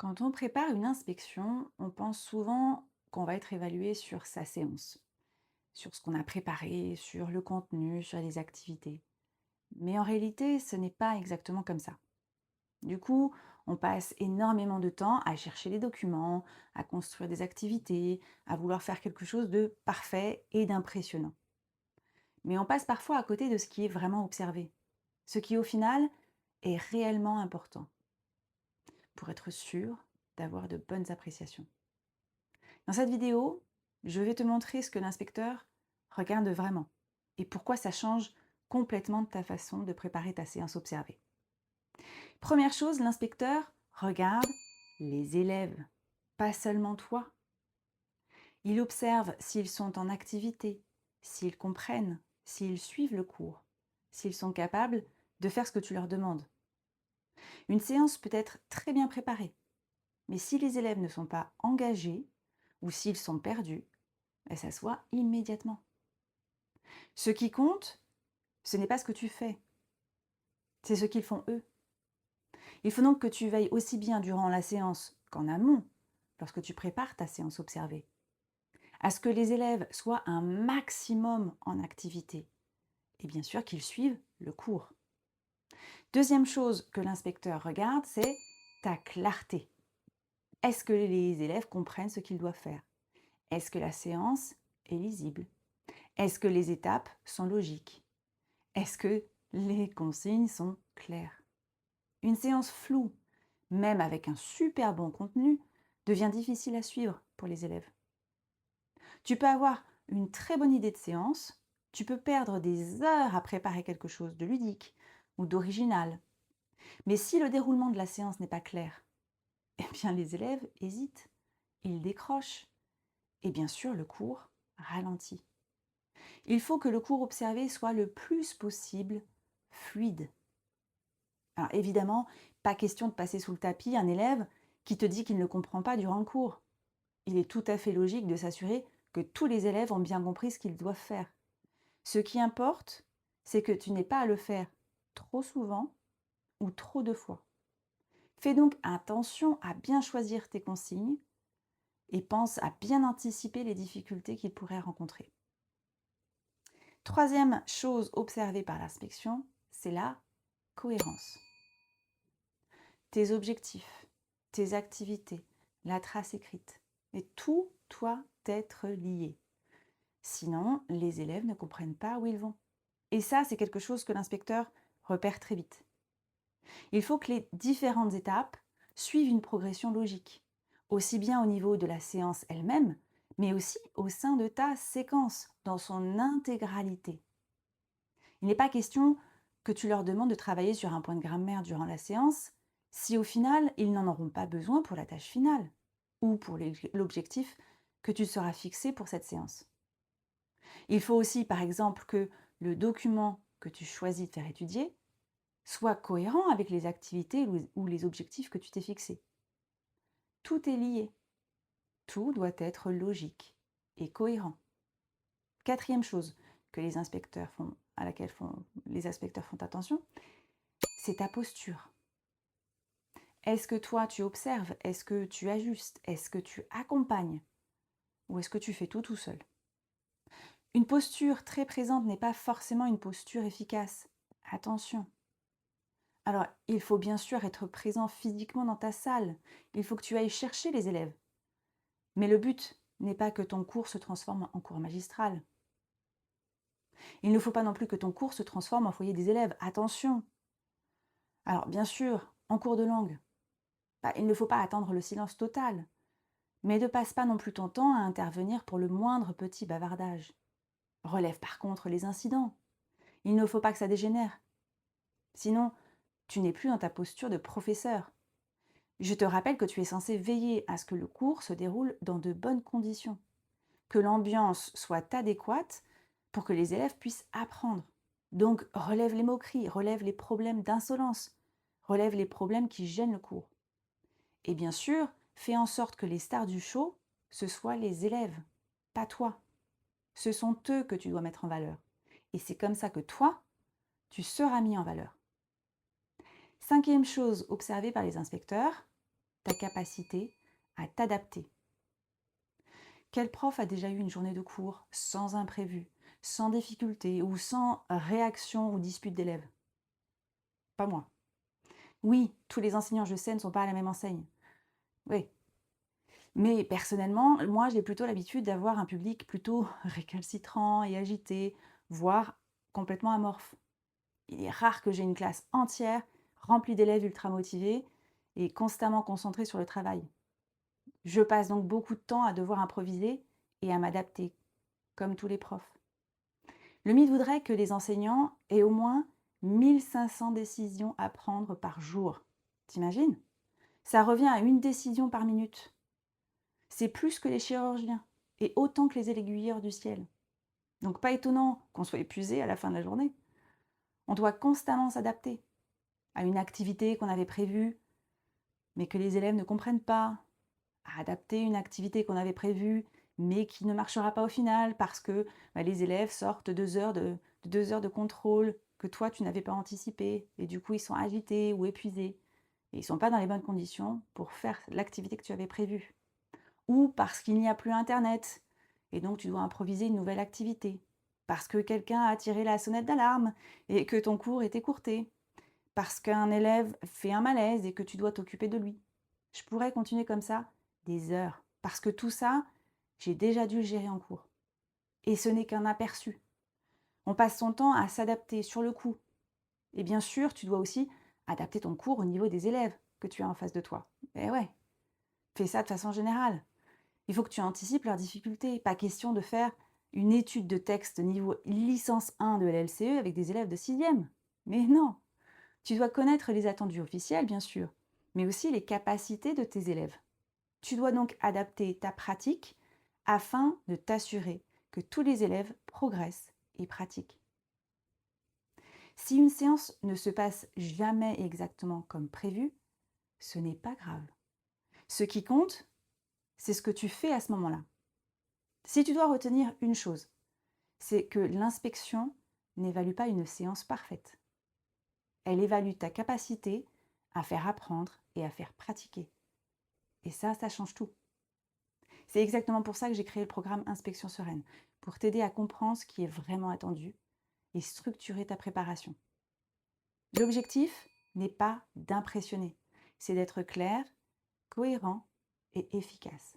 Quand on prépare une inspection, on pense souvent qu'on va être évalué sur sa séance, sur ce qu'on a préparé, sur le contenu, sur les activités. Mais en réalité, ce n'est pas exactement comme ça. Du coup, on passe énormément de temps à chercher les documents, à construire des activités, à vouloir faire quelque chose de parfait et d'impressionnant. Mais on passe parfois à côté de ce qui est vraiment observé, ce qui au final est réellement important, pour être sûr d'avoir de bonnes appréciations. Dans cette vidéo, je vais te montrer ce que l'inspecteur regarde vraiment et pourquoi ça change complètement ta façon de préparer ta séance observée. Première chose, l'inspecteur regarde les élèves, pas seulement toi. Il observe s'ils sont en activité, s'ils comprennent, s'ils suivent le cours, s'ils sont capables de faire ce que tu leur demandes. Une séance peut être très bien préparée, mais si les élèves ne sont pas engagés ou s'ils sont perdus, ça se voit immédiatement. Ce qui compte, ce n'est pas ce que tu fais, c'est ce qu'ils font eux. Il faut donc que tu veilles aussi bien durant la séance qu'en amont, lorsque tu prépares ta séance observée, à ce que les élèves soient un maximum en activité et bien sûr qu'ils suivent le cours. Deuxième chose que l'inspecteur regarde, c'est ta clarté. Est-ce que les élèves comprennent ce qu'ils doivent faire? Est-ce que la séance est lisible? Est-ce que les étapes sont logiques? Est-ce que les consignes sont claires? Une séance floue, même avec un super bon contenu, devient difficile à suivre pour les élèves. Tu peux avoir une très bonne idée de séance, tu peux perdre des heures à préparer quelque chose de ludique ou d'original. Mais si le déroulement de la séance n'est pas clair, eh bien les élèves hésitent, ils décrochent et bien sûr le cours ralentit. Il faut que le cours observé soit le plus possible fluide. Alors évidemment, pas question de passer sous le tapis un élève qui te dit qu'il ne comprend pas durant le cours. Il est tout à fait logique de s'assurer que tous les élèves ont bien compris ce qu'ils doivent faire. Ce qui importe, c'est que tu n'aies pas à le faire trop souvent ou trop de fois. Fais donc attention à bien choisir tes consignes et pense à bien anticiper les difficultés qu'ils pourraient rencontrer. Troisième chose observée par l'inspection, c'est la cohérence. Tes objectifs, tes activités, la trace écrite, et tout doit être lié. Sinon, les élèves ne comprennent pas où ils vont. Et ça, c'est quelque chose que l'inspecteur repère très vite. Il faut que les différentes étapes suivent une progression logique, aussi bien au niveau de la séance elle-même, mais aussi au sein de ta séquence, dans son intégralité. Il n'est pas question que tu leur demandes de travailler sur un point de grammaire durant la séance, si au final, ils n'en auront pas besoin pour la tâche finale, ou pour l'objectif que tu seras fixé pour cette séance. Il faut aussi, par exemple, que le document que tu choisis de faire étudier soit cohérent avec les activités ou les objectifs que tu t'es fixés. Tout est lié. Tout doit être logique et cohérent. Quatrième chose que les inspecteurs font, à laquelle les inspecteurs font attention, c'est ta posture. Est-ce que toi tu observes? Est-ce que tu ajustes? Est-ce que tu accompagnes? Ou est-ce que tu fais tout tout seul? Une posture très présente n'est pas forcément une posture efficace. Attention. Alors, il faut bien sûr être présent physiquement dans ta salle. Il faut que tu ailles chercher les élèves. Mais le but n'est pas que ton cours se transforme en cours magistral. Il ne faut pas non plus que ton cours se transforme en foyer des élèves. Attention. Alors, bien sûr, en cours de langue, il ne faut pas attendre le silence total. Mais ne passe pas non plus ton temps à intervenir pour le moindre petit bavardage. Relève par contre les incidents. Il ne faut pas que ça dégénère. Sinon, tu n'es plus dans ta posture de professeur. Je te rappelle que tu es censé veiller à ce que le cours se déroule dans de bonnes conditions, que l'ambiance soit adéquate pour que les élèves puissent apprendre. Donc, relève les moqueries, relève les problèmes d'insolence, relève les problèmes qui gênent le cours. Et bien sûr, fais en sorte que les stars du show, ce soient les élèves, pas toi. Ce sont eux que tu dois mettre en valeur. Et c'est comme ça que toi, tu seras mis en valeur. Cinquième chose observée par les inspecteurs, ta capacité à t'adapter. Quel prof a déjà eu une journée de cours sans imprévu, sans difficulté ou sans réaction ou dispute d'élèves? Pas moi. Oui, tous les enseignants, je sais, ne sont pas à la même enseigne. Oui. Mais personnellement, moi, j'ai plutôt l'habitude d'avoir un public plutôt récalcitrant et agité, voire complètement amorphe. Il est rare que j'ai une classe entière remplie d'élèves ultra motivés et constamment concentrés sur le travail. Je passe donc beaucoup de temps à devoir improviser et à m'adapter, comme tous les profs. Le mythe voudrait que les enseignants aient au moins 1500 décisions à prendre par jour. T'imagines? Ça revient à une décision par minute. C'est plus que les chirurgiens et autant que les aiguilleurs du ciel. Donc pas étonnant qu'on soit épuisé à la fin de la journée. On doit constamment s'adapter à une activité qu'on avait prévue, mais que les élèves ne comprennent pas, à adapter une activité qu'on avait prévue, mais qui ne marchera pas au final parce que les élèves sortent 2 heures de contrôle que toi, tu n'avais pas anticipé, et du coup, ils sont agités ou épuisés, et ils ne sont pas dans les bonnes conditions pour faire l'activité que tu avais prévue. Ou parce qu'il n'y a plus Internet, et donc tu dois improviser une nouvelle activité, parce que quelqu'un a tiré la sonnette d'alarme et que ton cours est écourté, parce qu'un élève fait un malaise et que tu dois t'occuper de lui. Je pourrais continuer comme ça des heures, parce que tout ça, j'ai déjà dû le gérer en cours. Et ce n'est qu'un aperçu. On passe son temps à s'adapter sur le coup. Et bien sûr, tu dois aussi adapter ton cours au niveau des élèves que tu as en face de toi. Eh ouais, fais ça de façon générale. Il faut que tu anticipes leurs difficultés. Pas question de faire une étude de texte niveau licence 1 de LLCE avec des élèves de 6e. Mais non, tu dois connaître les attendus officiels, bien sûr, mais aussi les capacités de tes élèves. Tu dois donc adapter ta pratique afin de t'assurer que tous les élèves progressent et pratiquent. Si une séance ne se passe jamais exactement comme prévu, ce n'est pas grave. Ce qui compte, c'est ce que tu fais à ce moment-là. Si tu dois retenir une chose, c'est que l'inspection n'évalue pas une séance parfaite. Elle évalue ta capacité à faire apprendre et à faire pratiquer. Et ça change tout. C'est exactement pour ça que j'ai créé le programme Inspection Sereine, pour t'aider à comprendre ce qui est vraiment attendu et structurer ta préparation. L'objectif n'est pas d'impressionner, c'est d'être clair, cohérent et efficace.